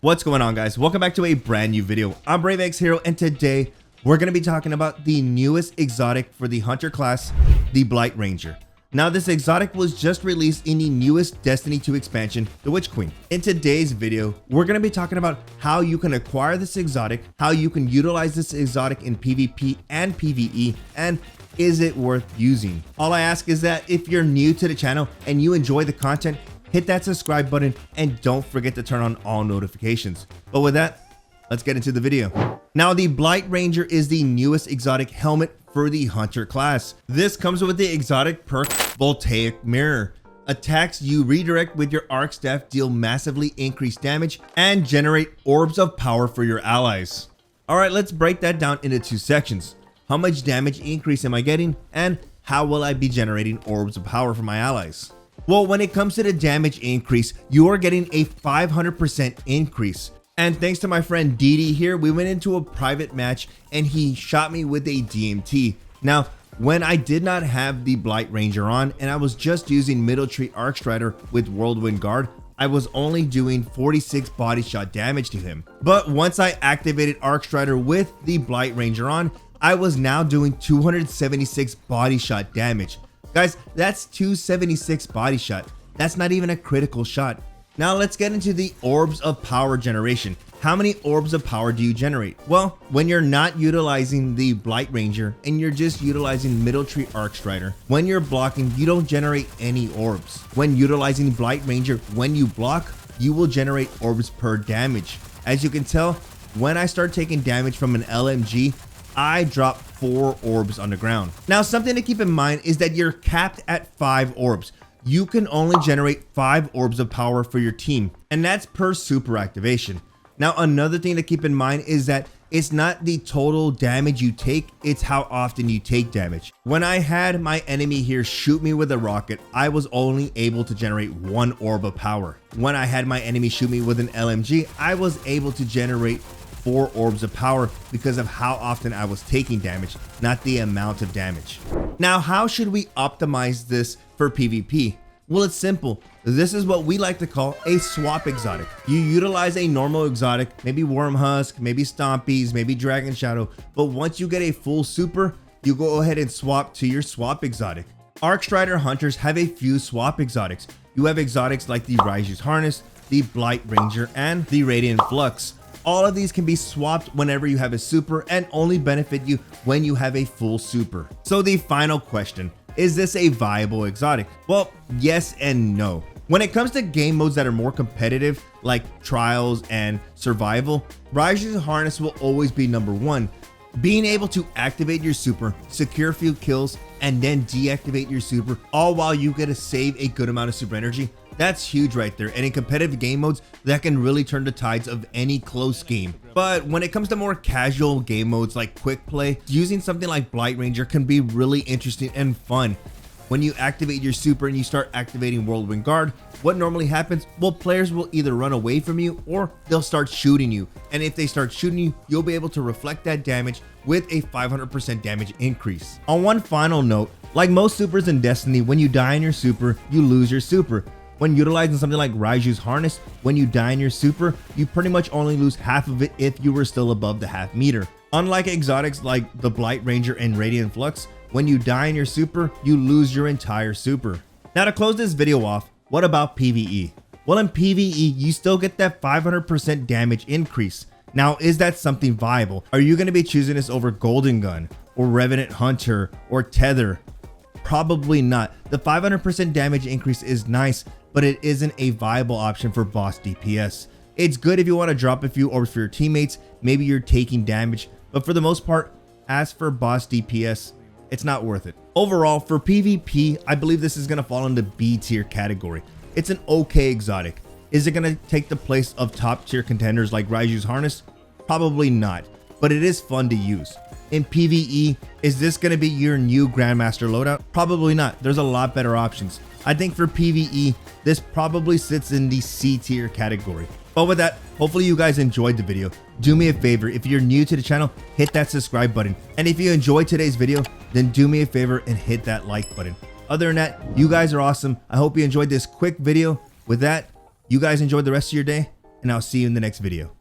What's going on, guys? Welcome back to a brand new video. I'm BRAVEXHERO, and today we're going to be talking about the newest exotic for the hunter class, the Blight Ranger. Now, this exotic was just released in the newest Destiny 2 expansion, the Witch Queen. In today's video, we're going to be talking about how you can acquire this exotic, how you can utilize this exotic in PvP and PvE, and is it worth using? All I ask is that if you're new to the channel and you enjoy the content, hit that subscribe button and don't forget to turn on all notifications. But with that, let's get into the video. Now, the Blight Ranger is the newest exotic helmet for the hunter class. This comes with the exotic perk Voltaic Mirror. Attacks you redirect with your arc staff deal massively increased damage and generate orbs of power for your allies. All right, let's break that down into two sections. How much damage increase am I getting, and how will I be generating orbs of power for my allies? Well, when it comes to the damage increase, you are getting a 500% increase. And thanks to my friend Didi here, we went into a private match and he shot me with a DMT. Now, when I did not have the Blight Ranger on and I was just using Middle Tree Arcstrider with Whirlwind Guard, I was only doing 46 body shot damage to him. But once I activated Arcstrider with the Blight Ranger on, I was now doing 276 body shot damage. Guys, that's 276 body shot. That's not even a critical shot. Now let's get into the orbs of power generation. How many orbs of power do you generate? Well, when you're not utilizing the Blight Ranger and you're just utilizing Middle Tree Arcstrider, when you're blocking, you don't generate any orbs. When utilizing Blight Ranger, when you block, you will generate orbs per damage. As you can tell, when I start taking damage from an LMG, I drop 4 orbs on the ground. Now, something to keep in mind is that you're capped at 5 orbs. You can only generate 5 orbs of power for your team, and that's per super activation. Now, another thing to keep in mind is that it's not the total damage you take, it's how often you take damage. When I had my enemy here shoot me with a rocket, I was only able to generate 1 orb of power. When I had my enemy shoot me with an LMG, I was able to generate 4 orbs of power because of how often I was taking damage, not the amount of damage. Now, how should we optimize this for PvP? Well, it's simple. This is what we like to call a swap exotic. You utilize a normal exotic, maybe Wormhusk, maybe Stompies, maybe Dragon Shadow, but once you get a full super, you go ahead and swap to your swap exotic. Arcstrider hunters have a few swap exotics. You have exotics like the Raiju's Harness, the Blight Ranger, and the Radiant Flux. All of these can be swapped whenever you have a super and only benefit you when you have a full super. So the final question, is this a viable exotic? Well, yes and no. When it comes to game modes that are more competitive, like trials and survival, Raiju's Harness will always be number 1. Being able to activate your super, secure a few kills, and then deactivate your super, all while you get to save a good amount of super energy, that's huge right there, and in competitive game modes, that can really turn the tides of any close game. But when it comes to more casual game modes like quick play, using something like Blight Ranger can be really interesting and fun. When you activate your super and you start activating Whirlwind Guard, what normally happens? Well, players will either run away from you or they'll start shooting you. And if they start shooting you, you'll be able to reflect that damage with a 500% damage increase. On one final note, like most supers in Destiny, when you die in your super, you lose your super. When utilizing something like Raiju's Harness, when you die in your super, you pretty much only lose half of it if you were still above the half meter. Unlike exotics like the Blight Ranger and Radiant Flux, when you die in your super, you lose your entire super. Now, to close this video off, what about PvE? Well, in PvE, you still get that 500% damage increase. Now, is that something viable? Are you going to be choosing this over Golden Gun or Revenant Hunter or Tether? Probably not. The 500% damage increase is nice, but it isn't a viable option for boss DPS. It's good if you want to drop a few orbs for your teammates, maybe you're taking damage, but for the most part, as for boss DPS, it's not worth it. Overall, for PvP, I believe this is going to fall in the B tier category. It's an okay exotic. Is it going to take the place of top tier contenders like Raiju's Harness? Probably not, but it is fun to use. In PvE, is this going to be your new Grandmaster loadout? Probably not. There's a lot better options. I think for PvE, this probably sits in the C tier category. But with that, hopefully you guys enjoyed the video. Do me a favor, if you're new to the channel, hit that subscribe button. And if you enjoyed today's video, then do me a favor and hit that like button. Other than that, you guys are awesome. I hope you enjoyed this quick video. With that, you guys enjoy the rest of your day, and I'll see you in the next video.